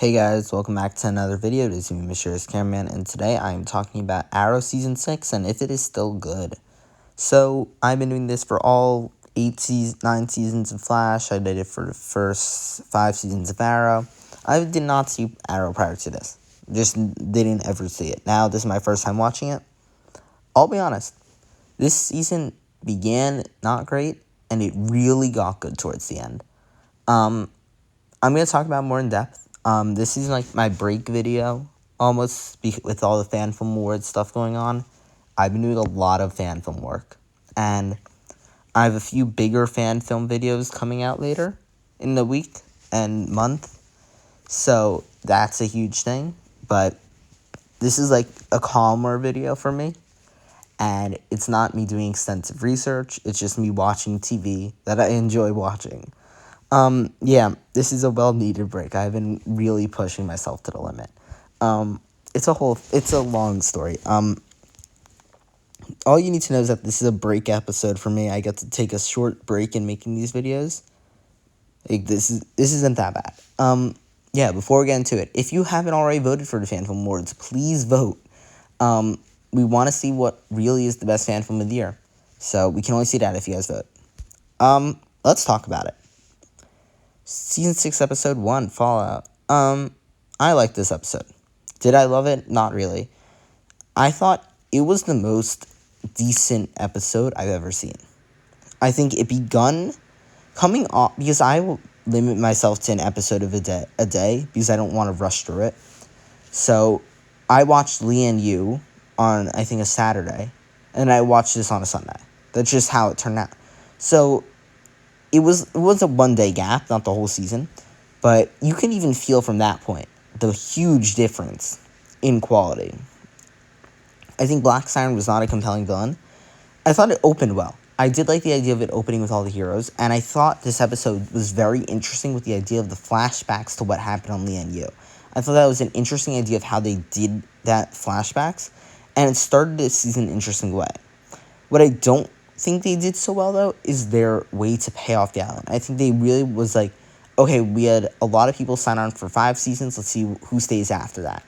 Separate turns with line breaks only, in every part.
Hey guys, welcome back to another video. This is me, Mysterious Cameraman, and today I am talking about Arrow Season 6 and if it is still good. So, I've been doing this for all 9 seasons of Flash. I did it for the first 5 seasons of Arrow. I did not see Arrow prior to this. Just didn't ever see it. Now, this is my first time watching it. I'll be honest, this season began not great, and it really got good towards the end. I'm going to talk about more in depth. This is like my break video, almost, with all the fan film awards stuff going on. I've been doing a lot of fan film work, and I have a few bigger fan film videos coming out later in the week and month, so that's a huge thing, but this is like a calmer video for me, and it's not me doing extensive research, it's just me watching TV that I enjoy watching. Yeah, this is a well-needed break. I've been really pushing myself to the limit. It's a long story. All you need to know is that this is a break episode for me. I get to take a short break in making these videos. Like, this isn't that bad. Yeah, before we get into it, if you haven't already voted for the Fan Film Awards, please vote. We want to see what really is the best fan film of the year. So, we can only see that if you guys vote. Let's talk about it. Season 6, Episode 1, Fallout. I like this episode. Did I love it? Not really. I thought it was the most decent episode I've ever seen. I think it begun coming off, because I will limit myself to an episode of a day because I don't want to rush through it. So, I watched Lee and You on, I think, a Saturday, and I watched this on a Sunday. That's just how it turned out. So, it was a one-day gap, not the whole season, but you can even feel from that point the huge difference in quality. I think Black Siren was not a compelling villain. I thought it opened well. I did like the idea of it opening with all the heroes, and I thought this episode was very interesting with the idea of the flashbacks to what happened on Lee and You. I thought that was an interesting idea of how they did that flashbacks, and it started this season in an interesting way. What I don't think they did so well, though, is their way to pay off the island. I think they really was like, okay, we had a lot of people sign on for 5 seasons, let's see who stays after that.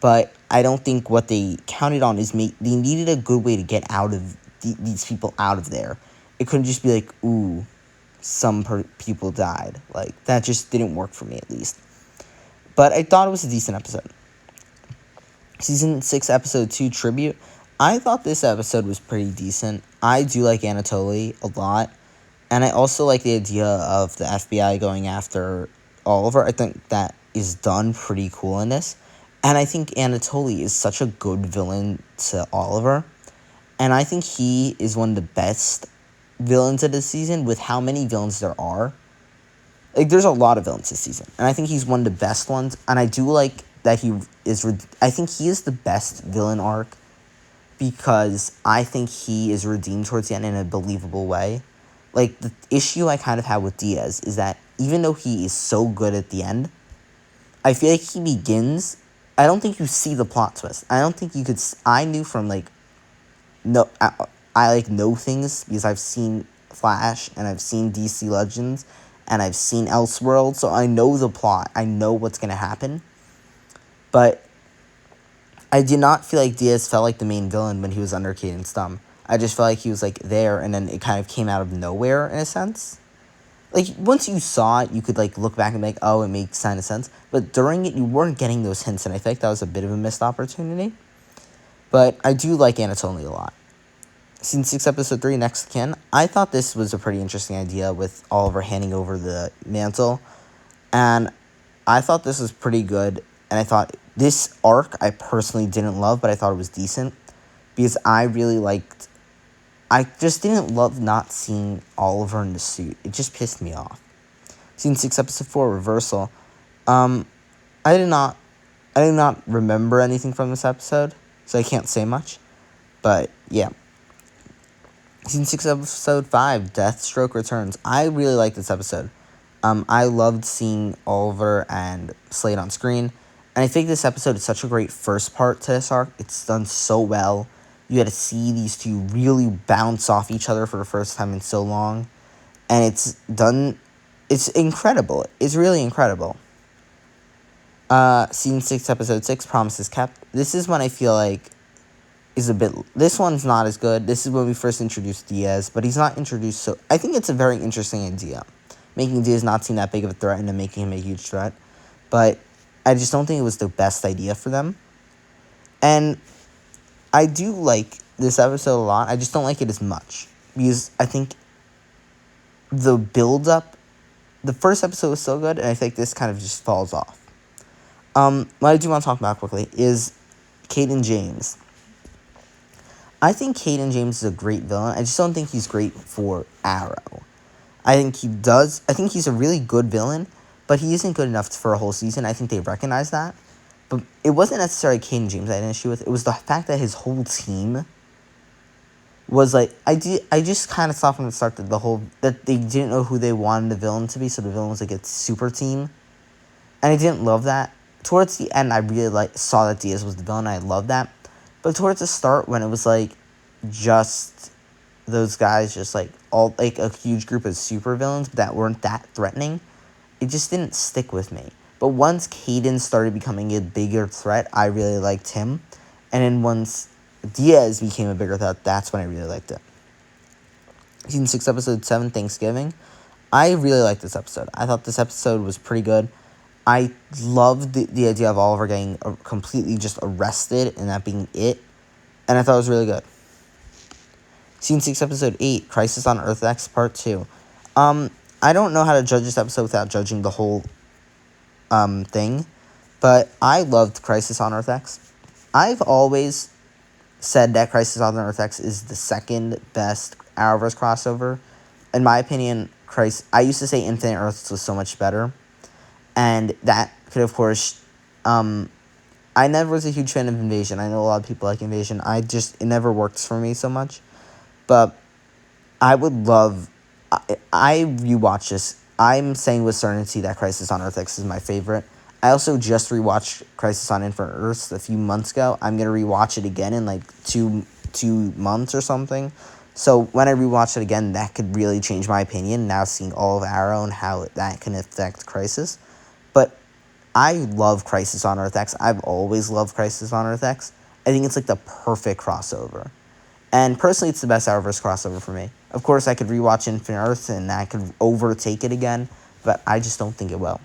But I don't think what they counted on is they needed a good way to get out of these people out of there. It couldn't just be like, ooh, some people died. Like, that just didn't work for me, at least. But I thought it was a decent episode. Season 6, Episode 2, Tribute. I thought this episode was pretty decent. I do like Anatoly a lot. And I also like the idea of the FBI going after Oliver. I think that is done pretty cool in this. And I think Anatoly is such a good villain to Oliver. And I think he is one of the best villains of this season with how many villains there are. Like, there's a lot of villains this season. And I think he's one of the best ones. And I do like that I think he is the best villain arc, because I think he is redeemed towards the end in a believable way. Like, the issue I kind of had with Diaz is that even though he is so good at the end, I feel like he begins, I don't think you see the plot twist. I don't think you could, I knew from, like, no, I like, know things because I've seen Flash, and I've seen DC Legends, and I've seen Elseworld, so I know the plot. I know what's going to happen. But I did not feel like Diaz felt like the main villain when he was under Caden's thumb. I just felt like he was, like, there, and then it kind of came out of nowhere, in a sense. Like, once you saw it, you could, like, look back and be like, oh, it makes kind of sense. But during it, you weren't getting those hints, and I feel like that was a bit of a missed opportunity. But I do like Anatoly a lot. Season 6, Episode 3, Next of Kin. I thought this was a pretty interesting idea with Oliver handing over the mantle. And I thought this was pretty good. And I thought this arc I personally didn't love, but I thought it was decent. Because I just didn't love not seeing Oliver in the suit. It just pissed me off. Season 6, Episode 4, Reversal. I did not remember anything from this episode, so I can't say much. But, yeah. Season 6, Episode 5, Deathstroke Returns. I really like this episode. I loved seeing Oliver and Slade on screen. And I think this episode is such a great first part to this arc. It's done so well. You had to see these two really bounce off each other for the first time in so long. And it's incredible. It's really incredible. Season 6, Episode 6, Promises Kept. This is when I feel like is a bit... This one's not as good. This is when we first introduced Diaz, but he's not introduced so... I think it's a very interesting idea, making Diaz not seem that big of a threat and then making him a huge threat. But I just don't think it was the best idea for them. And I do like this episode a lot. I just don't like it as much, because I think the build-up... The first episode was so good, and I think this kind of just falls off. What I do want to talk about quickly is Caden James. I think Caden James is a great villain. I just don't think he's great for Arrow. I think he's a really good villain, but he isn't good enough for a whole season. I think they recognize that. But it wasn't necessarily Caden James I had an issue with. It was the fact that his whole team was like... I just kind of saw from the start that they didn't know who they wanted the villain to be, so the villain was like a super team. And I didn't love that. Towards the end, I really saw that Diaz was the villain. I loved that. But towards the start, when it was like just those guys, just like all like a huge group of super villains that weren't that threatening, it just didn't stick with me. But once Caden started becoming a bigger threat, I really liked him. And then once Diaz became a bigger threat, that's when I really liked it. Season 6, Episode 7, Thanksgiving. I really liked this episode. I thought this episode was pretty good. I loved the idea of Oliver getting completely just arrested and that being it. And I thought it was really good. Season 6, Episode 8, Crisis on Earth X, Part 2. I don't know how to judge this episode without judging the whole thing. But I loved Crisis on Earth X. I've always said that Crisis on Earth X is the second best Arrowverse crossover. In my opinion, I used to say Infinite Earths was so much better. And that could, of course, I never was a huge fan of Invasion. I know a lot of people like Invasion. It never works for me so much. But I would love, I rewatched this. I'm saying with certainty that Crisis on Earth X is my favorite. I also just rewatched Crisis on Infinite Earths a few months ago. I'm going to rewatch it again in like two months or something. So when I rewatch it again, that could really change my opinion, now seeing all of Arrow and how that can affect Crisis. But I love Crisis on Earth X. I've always loved Crisis on Earth X. I think it's like the perfect crossover. And personally, it's the best Arrowverse crossover for me. Of course, I could rewatch Infinite Earths and that could overtake it again, but I just don't think it will.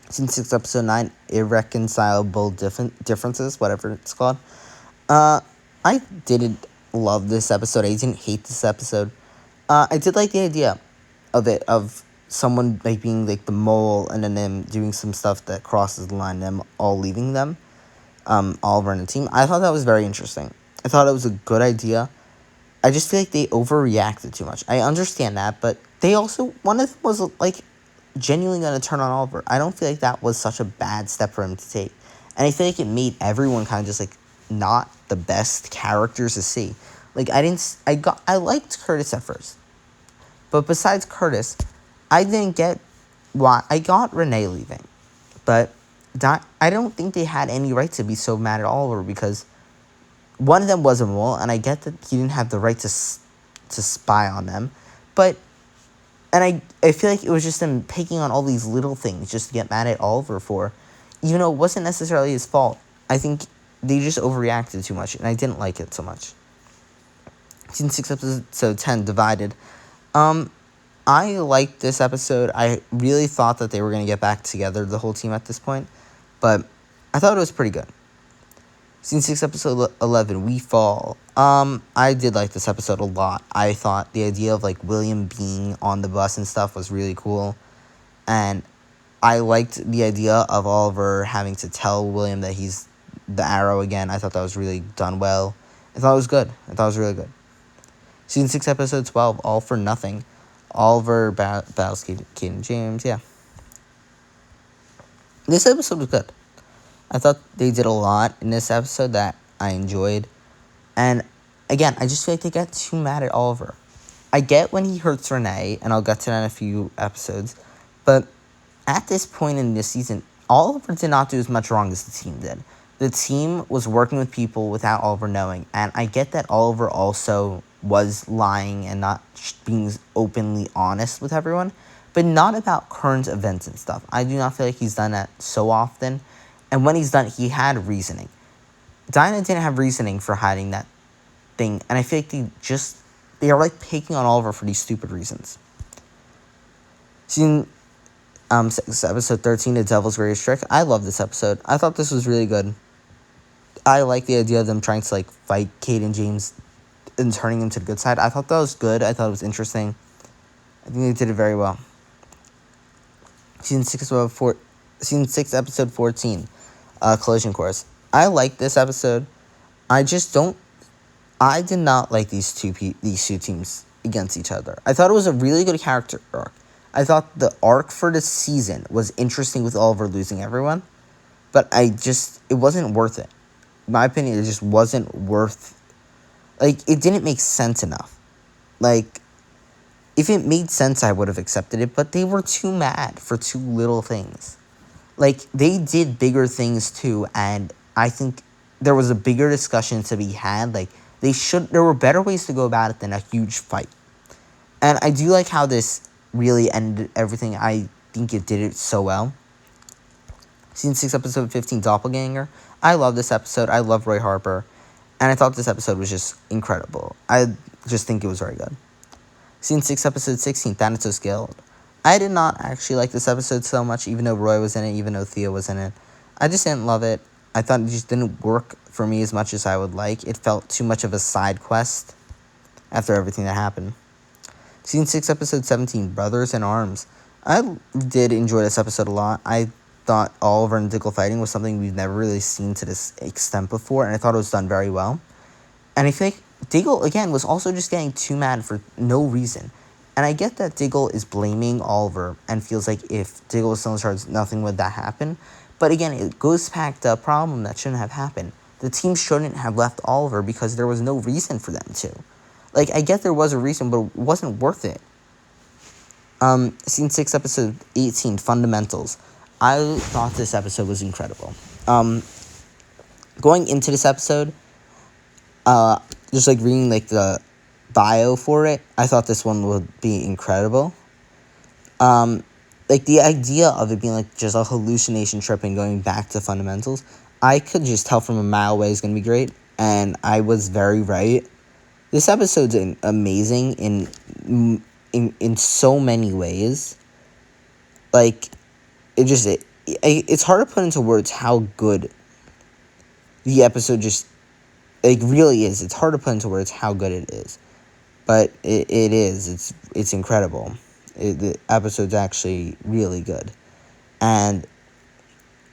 Season 6, Episode 9, Irreconcilable Differences, whatever it's called. I didn't love this episode. I didn't hate this episode. I did like the idea of it, of someone like being like the mole and then them doing some stuff that crosses the line, them all leaving them, Oliver and the team. I thought that was very interesting. I thought it was a good idea. I just feel like they overreacted too much. I understand that, but they also, one of them was like genuinely going to turn on Oliver. I don't feel like that was such a bad step for him to take. And I feel like it made everyone kind of just like not the best characters to see. Like I liked Curtis at first. But besides Curtis, I didn't get why. I got Renee leaving, but I don't think they had any right to be so mad at Oliver, because one of them was a mole, and I get that he didn't have the right to spy on them, but I feel like it was just them picking on all these little things just to get mad at Oliver for, even though it wasn't necessarily his fault. I think they just overreacted too much, and I didn't like it so much. Season 6, Episode 10, Divided. I liked this episode. I really thought that they were going to get back together, the whole team at this point. But I thought it was pretty good. Season 6, Episode 11, We Fall. I did like this episode a lot. I thought the idea of like William being on the bus and stuff was really cool. And I liked the idea of Oliver having to tell William that he's the Arrow again. I thought that was really done well. I thought it was good. I thought it was really good. Season 6, Episode 12, All for Nothing. Oliver battles Caden James, yeah. This episode was good. I thought they did a lot in this episode that I enjoyed. And again, I just feel like they got too mad at Oliver. I get when he hurts Renee, and I'll get to that in a few episodes. But at this point in this season, Oliver did not do as much wrong as the team did. The team was working with people without Oliver knowing. And I get that Oliver also was lying and not being openly honest with everyone. but not about current events and stuff. I do not feel like he's done that so often. And when he's done it, he had reasoning. Dinah didn't have reasoning for hiding that thing, and I feel like they are like picking on Oliver for these stupid reasons. Season 6, episode 13, The Devil's Greatest Trick. I love this episode. I thought this was really good. I like the idea of them trying to like fight Kate and James and turning them to the good side. I thought that was good. I thought it was interesting. I think they did it very well. Season 6, episode 14, Collision Course. I like this episode. I did not like these two teams against each other. I thought it was a really good character arc. I thought the arc for the season was interesting with Oliver losing everyone, but it wasn't worth it. In my opinion, it just wasn't worth. Like, it didn't make sense enough. Like, if it made sense, I would have accepted it, but they were too mad for too little things. Like, they did bigger things too, and I think there was a bigger discussion to be had. Like, there were better ways to go about it than a huge fight. And I do like how this really ended everything. I think it did it so well. Season 6, episode 15, Doppelganger. I love this episode. I love Roy Harper. And I thought this episode was just incredible. I just think it was very good. Season 6, episode 16, Thanatos Guild. I did not actually like this episode so much, even though Roy was in it, even though Theo was in it. I just didn't love it. I thought it just didn't work for me as much as I would like. It felt too much of a side quest after everything that happened. Season 6, episode 17, Brothers in Arms. I did enjoy this episode a lot. I thought Oliver and Diggle fighting was something we've never really seen to this extent before, and I thought it was done very well. And I feel like Diggle, again, was also just getting too mad for no reason. And I get that Diggle is blaming Oliver and feels like if Diggle was still in charge, nothing would that happen. But again, it goes back to a problem that shouldn't have happened. The team shouldn't have left Oliver because there was no reason for them to. Like, I get there was a reason, but it wasn't worth it. Season 6, episode 18, Fundamentals. I thought this episode was incredible. Going into this episode, just like reading like the bio for it, I thought this one would be incredible. Like the idea of it being like just a hallucination trip and going back to fundamentals, I could just tell from a mile away is going to be great, and I was very right. This episode's amazing in so many ways. Like, it's hard to put into words how good the episode just, like, really is. It's hard to put into words how good it is. But it is. It's incredible. The episode's actually really good. And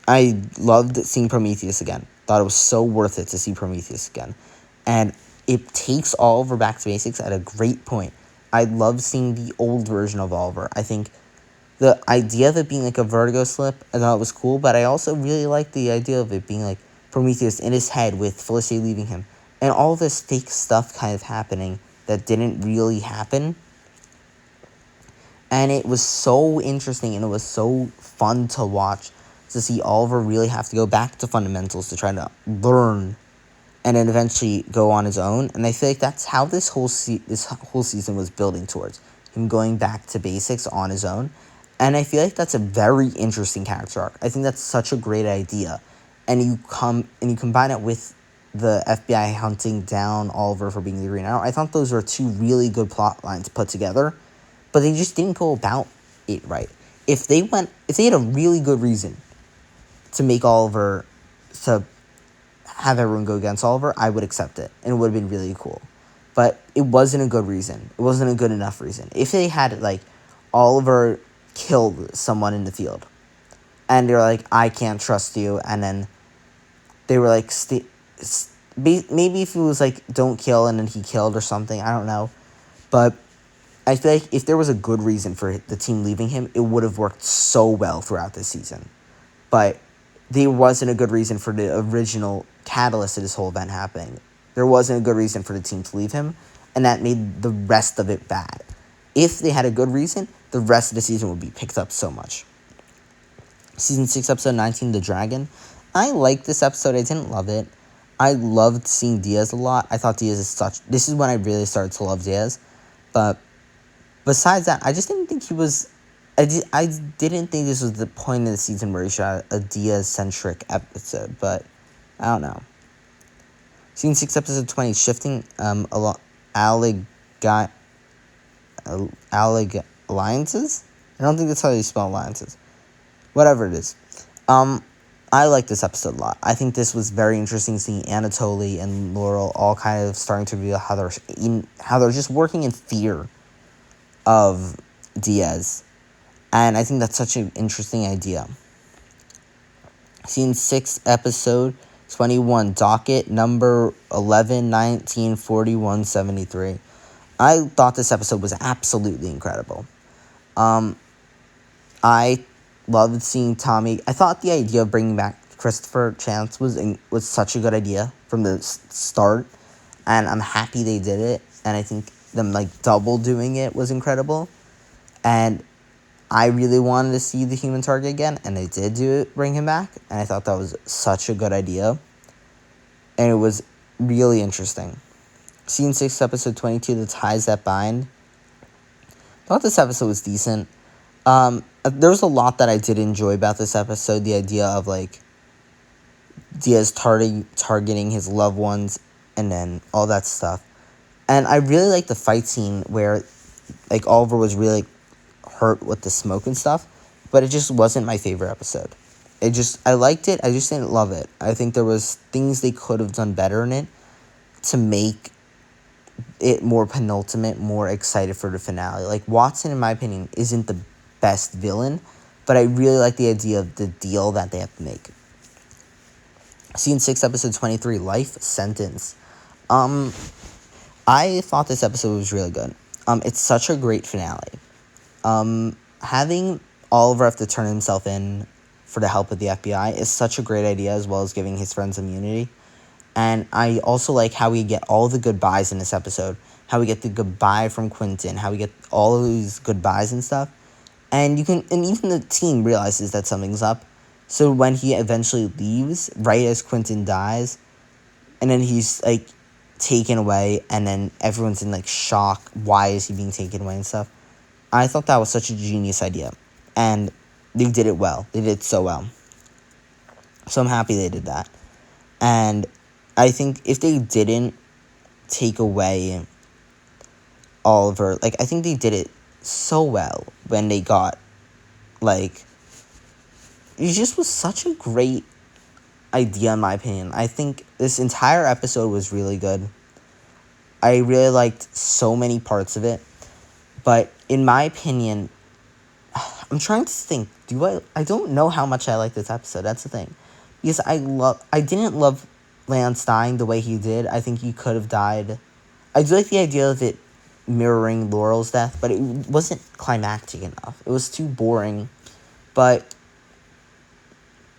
I loved seeing Prometheus again. Thought it was so worth it to see Prometheus again. And it takes Oliver back to basics at a great point. I love seeing the old version of Oliver. I think the idea of it being like a vertigo slip, I thought it was cool, but I also really liked the idea of it being like Prometheus in his head with Felicity leaving him. And all this fake stuff kind of happening that didn't really happen. And it was so interesting and it was so fun to watch to see Oliver really have to go back to fundamentals to try to learn and then eventually go on his own. And I feel like that's how this whole season was building towards. Him going back to basics on his own. And I feel like that's a very interesting character arc. I think that's such a great idea. And you combine it with the FBI hunting down Oliver for being the Green Arrow. I thought those were two really good plot lines put together. But they just didn't go about it right. If they had a really good reason to make Oliver, to have everyone go against Oliver, I would accept it. And it would have been really cool. But it wasn't a good reason. It wasn't a good enough reason. If they had, like, Oliver killed someone in the field, and they're like, I can't trust you, and then they were like, maybe if it was like, don't kill, and then he killed or something, I don't know. But I feel like if there was a good reason for the team leaving him, it would have worked so well throughout this season. But there wasn't a good reason for the original catalyst of this whole event happening. There wasn't a good reason for the team to leave him, and that made the rest of it bad. If they had a good reason, the rest of the season would be picked up so much. Season 6, episode 19, The Dragon. I liked this episode. I didn't love it. I loved seeing Diaz a lot. I thought Diaz is this is when I really started to love Diaz. But besides that, I just didn't think he was I didn't think this was the point of the season where he shot a Diaz-centric episode, but I don't know. Season 6, episode 20, shifting alliances? I don't think that's how you spell alliances. Whatever it is. I like this episode a lot. I think this was very interesting, seeing Anatoly and Laurel all kind of starting to reveal how they're just working in fear of Diaz. And I think that's such an interesting idea. Season 6, episode 21, docket number 11/19/41/73. I thought this episode was absolutely incredible. I loved seeing Tommy. I thought the idea of bringing back Christopher Chance was such a good idea from the start, and I'm happy they did it. And I think them double doing it was incredible. And I really wanted to see the Human Target again, and they did bring him back, and I thought that was such a good idea. And it was really interesting. Season 6, episode 22, The Ties That Bind. I thought this episode was decent. There was a lot that I did enjoy about this episode. The idea of Diaz targeting his loved ones, and then all that stuff. And I really liked the fight scene where Oliver was really hurt with the smoke and stuff, but it just wasn't my favorite episode. I liked it, I just didn't love it. I think there was things they could have done better in it to make it more penultimate, more excited for the finale. Watson, in my opinion, isn't the best villain, but I really like the idea of the deal that they have to make. Season 6, episode 23, Life Sentence. I thought this episode was really good. It's such a great finale. Having Oliver have to turn himself in for the help of the FBI is such a great idea, as well as giving his friends immunity. And I also like how we get all the goodbyes in this episode. How we get the goodbye from Quentin. How we get all of these goodbyes and stuff. And even the team realizes that something's up. So when he eventually leaves, right as Quentin dies, and then he's taken away, and then everyone's in shock. Why is he being taken away and stuff? I thought that was such a genius idea. And they did it well. They did it so well. So I'm happy they did that. And I think if they didn't take away Oliver, I think they did it so well when they got, it just was such a great idea, in my opinion. I think this entire episode was really good. I really liked so many parts of it. But in my opinion, I'm trying to think, I don't know how much I like this episode. That's the thing. Because I didn't love Lance dying the way he did. I think he could have died. I do like the idea of it mirroring Laurel's death, but it wasn't climactic enough. It was too boring. But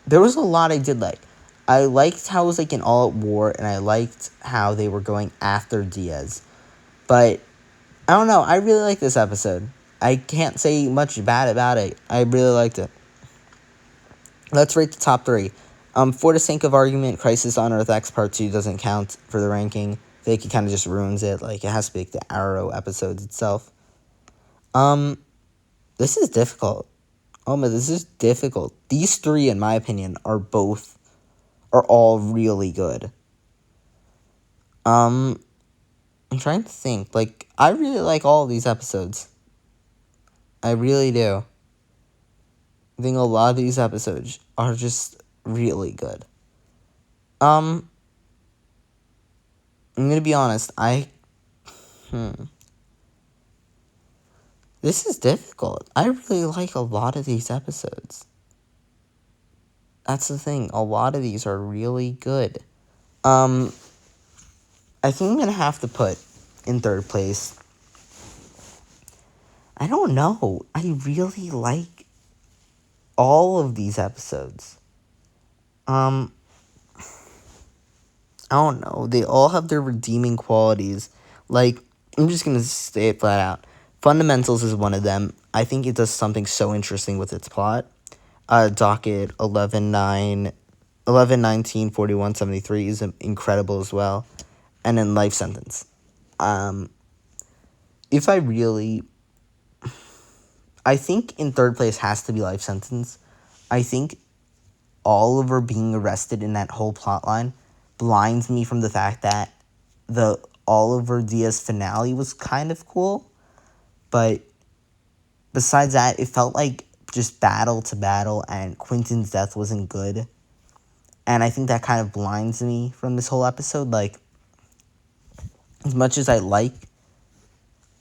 there was a lot I did like. I liked how it was an all-out war, and I liked how they were going after Diaz. But I don't know. I really like this episode. I can't say much bad about it. I really liked it. Let's rate the top 3. For the sake of argument, Crisis on Earth X Part 2 doesn't count for the ranking. I think it kind of just ruins it. It has to be the Arrow episodes itself. This is difficult. Oh man, this is difficult. These 3, in my opinion, are all really good. I'm trying to think. I really like all of these episodes. I really do. I think a lot of these episodes are just really good. I'm gonna be honest. This is difficult. I really like a lot of these episodes. That's the thing. A lot of these are really good. I think I'm gonna have to put in third place. I don't know. I really like all of these episodes. I don't know. They all have their redeeming qualities. I'm just going to say it flat out. Fundamentals is one of them. I think it does something so interesting with its plot. Docket 11/19/41/73 is incredible as well. And then Life Sentence. If I really... I think in third place has to be Life Sentence. I think Oliver being arrested in that whole plot line blinds me from the fact that the Oliver Diaz finale was kind of cool. But besides that, it felt like just battle to battle, and Quentin's death wasn't good. And I think that kind of blinds me from this whole episode. Like, as much as I like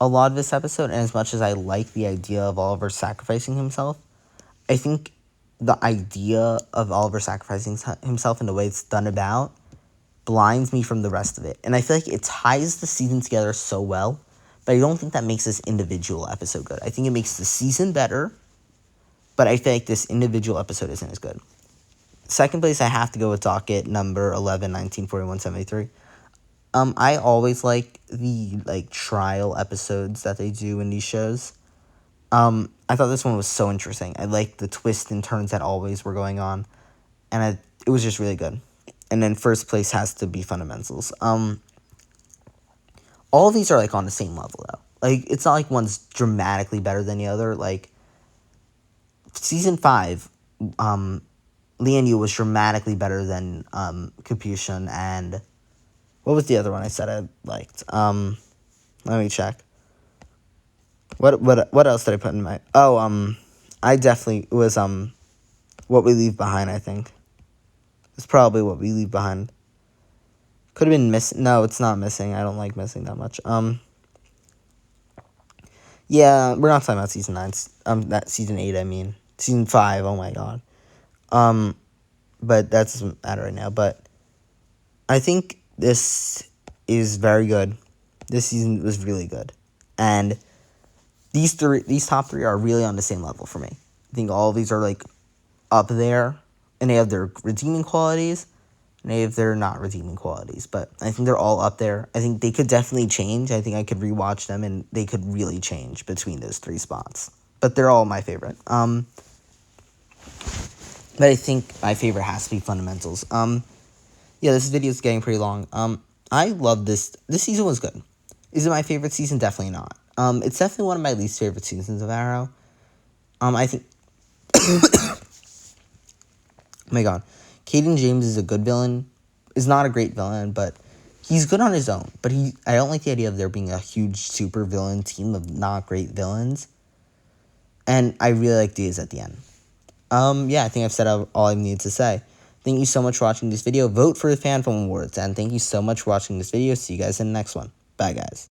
a lot of this episode, and as much as I like the idea of Oliver sacrificing himself, I think the idea of Oliver sacrificing himself and the way it's done about blinds me from the rest of it. And I feel like it ties the season together so well, but I don't think that makes this individual episode good. I think it makes the season better, but I feel like this individual episode isn't as good. Second place, I have to go with docket number 11, 1941-73. I always like the trial episodes that they do in these shows. I thought this one was so interesting. I liked the twists and turns that always were going on, and it was just really good. And then first place has to be Fundamentals. All of these are on the same level though. It's not like one's dramatically better than the other. Season 5, Lian Yu was dramatically better than Capuchin, and what was the other one I said I liked? Let me check. What else did I put in my? I definitely it was What We Leave Behind. I think it's probably What We Leave Behind. Could have been missing. No, it's not missing. I don't like missing that much. Yeah, we're not talking about season 9. That season 8. I mean season 5. Oh my god. But that doesn't matter right now. But I think this is very good. This season was really good, and these top three are really on the same level for me. I think all of these are up there, and they have their redeeming qualities, and they have their not redeeming qualities. But I think they're all up there. I think they could definitely change. I think I could rewatch them, and they could really change between those 3 spots. But they're all my favorite. But I think my favorite has to be Fundamentals. Yeah, this video is getting pretty long. I love this. This season was good. Is it my favorite season? Definitely not. It's definitely one of my least favorite seasons of Arrow. I think... oh my god. Caden James is a good villain. Is not a great villain, but he's good on his own. But I don't like the idea of there being a huge super villain team of not great villains. And I really like Diaz at the end. Yeah, I think I've said all I need to say. Thank you so much for watching this video. Vote for the Fan Film Awards. And thank you so much for watching this video. See you guys in the next one. Bye, guys.